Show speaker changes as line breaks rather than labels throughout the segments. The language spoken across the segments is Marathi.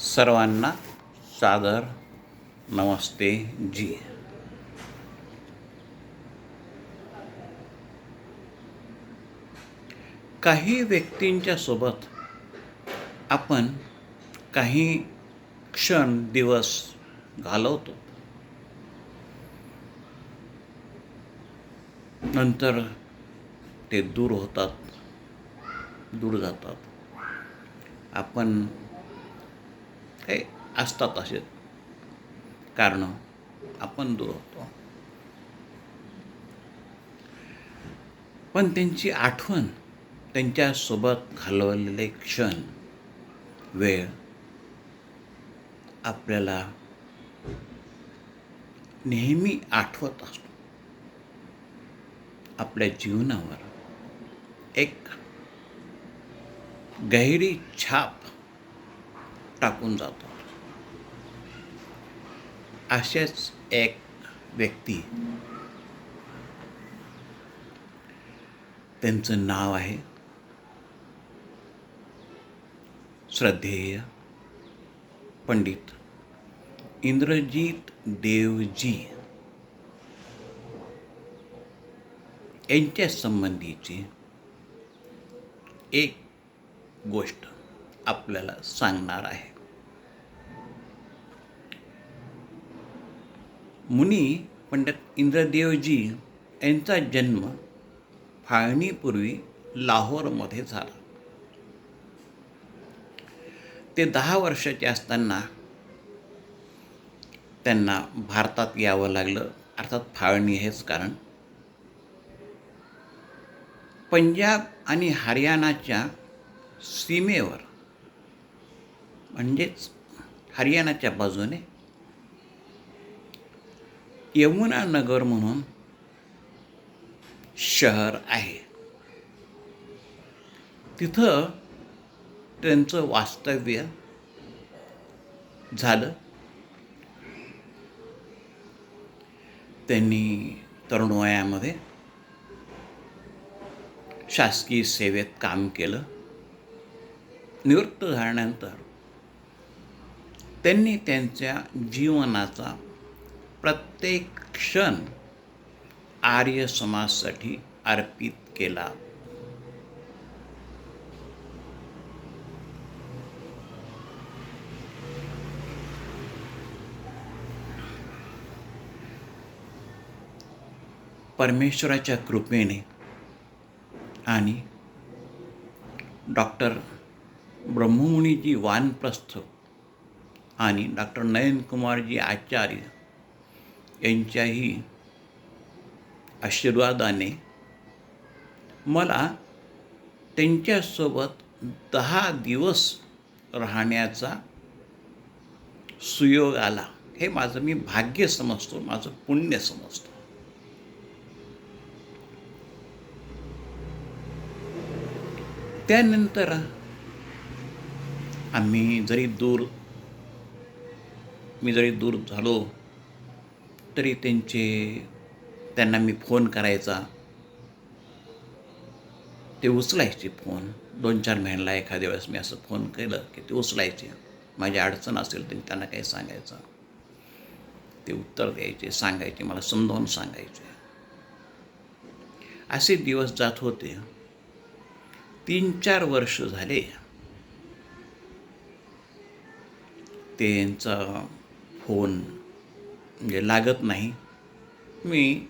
सर्वांना सादर नमस्ते जी. काही व्यक्तींच्या सोबत आपण काही क्षण दिवस घालवतो, नंतर ते दूर होतात, दूर जातात. आपण काही असतात असे कारण आपण दूर होतो, पण त्यांची आठवण, त्यांच्यासोबत घालवलेले क्षण, वेळ आपल्याला नेहमी आठवत असतो. आपल्या जीवनावर एक गहिरी छाप टाकून जातो. असेच एक व्यक्ती, त्यांचं नाव आहे श्रद्धेय पंडित इंद्रजीत देवजी यांच्या संबंधीची एक गोष्ट आपल्याला सांगणार आहे. मुनी पंडित इंद्रदेवजी यांचा जन्म फाळणीपूर्वी लाहोरमध्ये झाला. ते 10 वर्षाचे असताना त्यांना भारतात यावं लागलं. अर्थात फाळणी हेच कारण. पंजाब आणि हरियाणाच्या सीमेवर, म्हणजेच हरियाणाच्या बाजूने यमुनानगर म्हणून शहर आहे. तिथं त्यांचं वास्तव्य झालं. त्यांनी तरुण वयामध्ये शासकीय सेवेत काम केलं. निवृत्त झाल्यानंतर त्यांनी त्यांच्या जीवनाचा प्रत्येक क्षण आर्य समाजासाठी अर्पित केला. परमेश्वराच्या कृपेने आणि डॉक्टर ब्रह्ममुनीजी वानप्रस्थ आणि डॉक्टर नयनकुमारजी आचार्य यांच्याही आशीर्वादाने मला त्यांच्यासोबत 10 दिवस राहण्याचा सुयोग आला. हे माझं मी भाग्य समजतो, माझं पुण्य समजतो. त्यानंतर मी जरी दूर झालो तरी त्यांना मी फोन करायचा. ते उचलायचे फोन. 2-4 महिन्याला एखाद्या वेळेस मी असं फोन केलं की ते उचलायचे. माझी अडचण असेल तर त्यांना काही सांगायचं, ते उत्तर द्यायचे, सांगायचे, मला समजावून सांगायचे. असे दिवस जात होते. 3-4 वर्ष झाले त्यांचा फोन म्हणजे लागत नाही. मी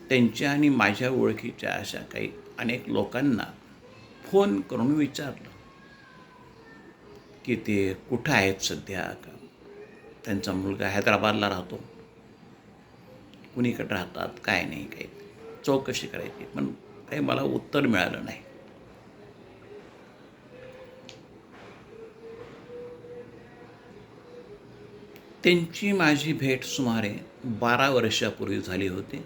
त्यांच्या आणि माझ्या ओळखीच्या अशा काही अनेक लोकांना फोन करून विचारलं की ते कुठं आहेत सध्या. का त्यांचा मुलगा हैदराबादला राहतो, कुणीकडे राहतात, काय नाही, काही चौकशी करायची, पण काही मला उत्तर मिळालं नाही. त्यांची माझी भेट सुमारे 12 वर्षापूर्वी झाली होती.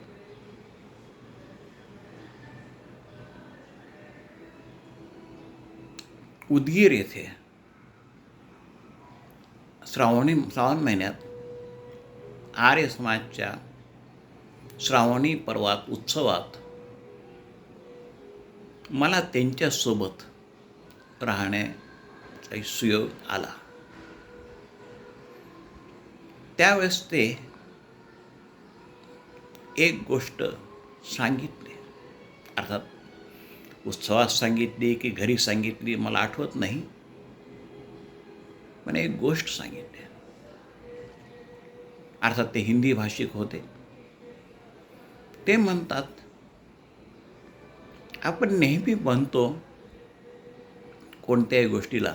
उदगीर येथे श्रावण महिन्यात आर्य समाजच्या श्रावणी पर्वात उत्सवात मला त्यांच्यासोबत राहण्याचा सुयोग आला. त्यावेळेस ते एक गोष्ट सांगितली, अर्थात उत्सवात सांगितली की घरी सांगितली मला आठवत नाही, पण एक गोष्ट सांगितली. अर्थात ते हिंदी भाषिक होते. ते म्हणतात, आपण नेहमी म्हणतो कोणत्याही गोष्टीला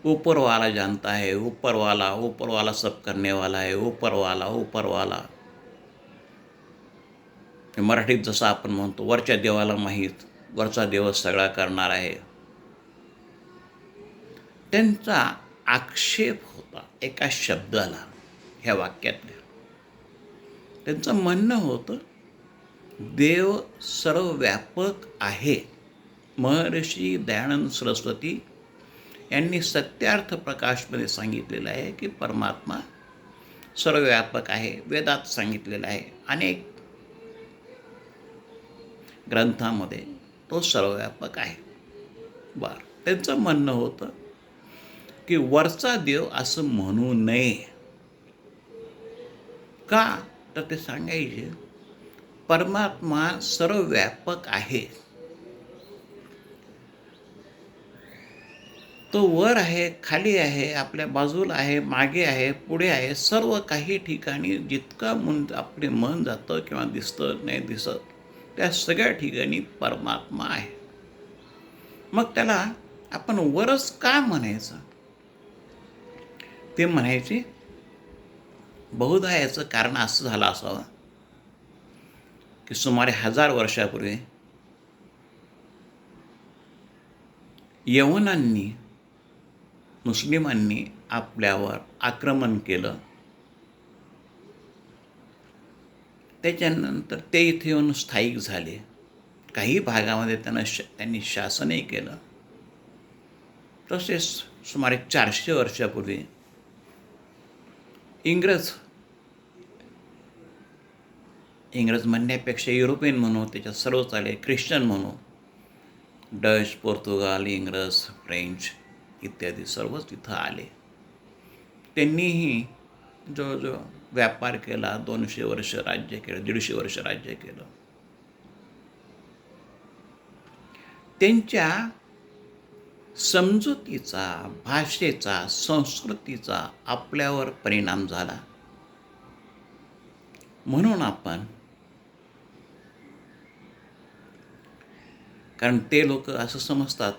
ऊपर वाला जानता है, ऊपर वाला सब करने वाला है, ऊपर वाला. मराठीत जसं आपण म्हणतो वरच्या देवाला माहीत, वरचा देव सगळा करणार आहे. त्यांचा आक्षेप होता एका शब्दाला, ह्या वाक्यातल्या. त्यांचं म्हणणं होतं, देव सर्वव्यापक आहे. महर्षी दयानंद सरस्वती यांनी सत्यार्थ प्रकाशमध्ये सांगितलेलं आहे की परमात्मा सर्वव्यापक आहे. वेदात सांगितलेलं आहे, अनेक ग्रंथामध्ये तो सर्वव्यापक आहे. त्यांचं म्हणणं होतं की वरचा देव असं म्हणू नये. का? तर ते सांगायचे परमात्मा सर्वव्यापक आहे. तो वर आहे, खाली आहे, आपल्या बाजूला आहे, मागे आहे, पुढे आहे. सर्व काही ठिकाणी जितकं आपले मन जातं किंवा दिसतं नाही दिसत, त्या सगळ्या ठिकाणी परमात्मा आहे. मग त्याला आपण वरच का म्हणायचं? ते म्हणायचे बहुधा याचं कारण असं झालं असावं की सुमारे 1000 वर्षापूर्वी यवनांनी, मुस्लिमांनी आपल्यावर आक्रमण केलं. त्याच्यानंतर ते इथे येऊन स्थायिक झाले. काही भागामध्ये त्यांनी शासनही केलं. तसेच सुमारे 400 वर्षापूर्वी इंग्रज म्हणण्यापेक्षा युरोपियन म्हणू, त्याच्यात सर्वच आले, ख्रिश्चन म्हणू, डच, पोर्तुगाल, इंग्रज, फ्रेंच इत्यादी सर्वच तिथं आले. त्यांनीही जवळजवळ व्यापार केला, 200 वर्ष राज्य केलं, 150 वर्ष राज्य केलं. त्यांच्या समजुतीचा, भाषेचा, संस्कृतीचा आपल्यावर परिणाम झाला. म्हणून आपण, कारण ते लोक असं समजतात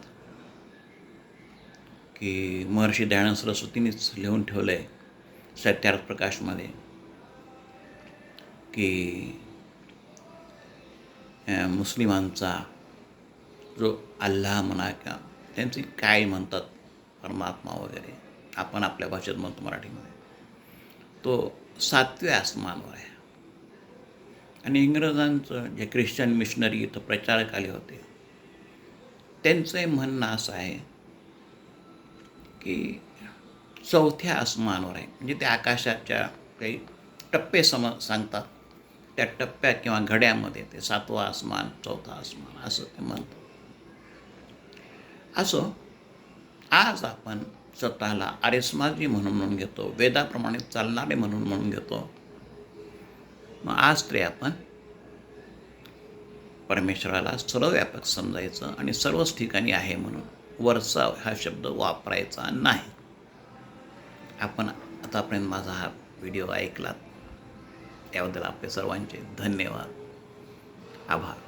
की महर्षी दयानंद सरस्वतींनीच लिहून ठेवलं आहे सत्यार्थ प्रकाशमध्ये की मुस्लिमांचा जो अल्लाह म्हणा किंवा त्यांचे काय म्हणतात परमात्मा वगैरे, आपण आपल्या भाषेत म्हणतो मराठीमध्ये, तो 7व्या आसमानावर आहे. आणि इंग्रजांचं जे ख्रिश्चन मिशनरी इथं प्रचारक आले होते, त्यांचं म्हणणं असं आहे की 4थ्या आसमानावर आहे. म्हणजे ते आकाशाच्या काही टप्पे सांगतात, त्या टप्प्या किंवा घड्यामध्ये ते 7वं आसमान, 4थं आसमान असं ते म्हणतात. असो, आज आपण स्वतःला आर्यसमाजी म्हणून घेतो, वेदाप्रमाणे चालणारे म्हणून घेतो. मग आज तरी आपण परमेश्वराला सर्वव्यापक समजायचं आणि सर्वच ठिकाणी आहे म्हणून वरचा हा शब्द वापरायचा नाही. आपण आतापर्यंत माझा हा व्हिडिओ ऐकलात, याबद्दल आपले सर्वांचे धन्यवाद, आभार.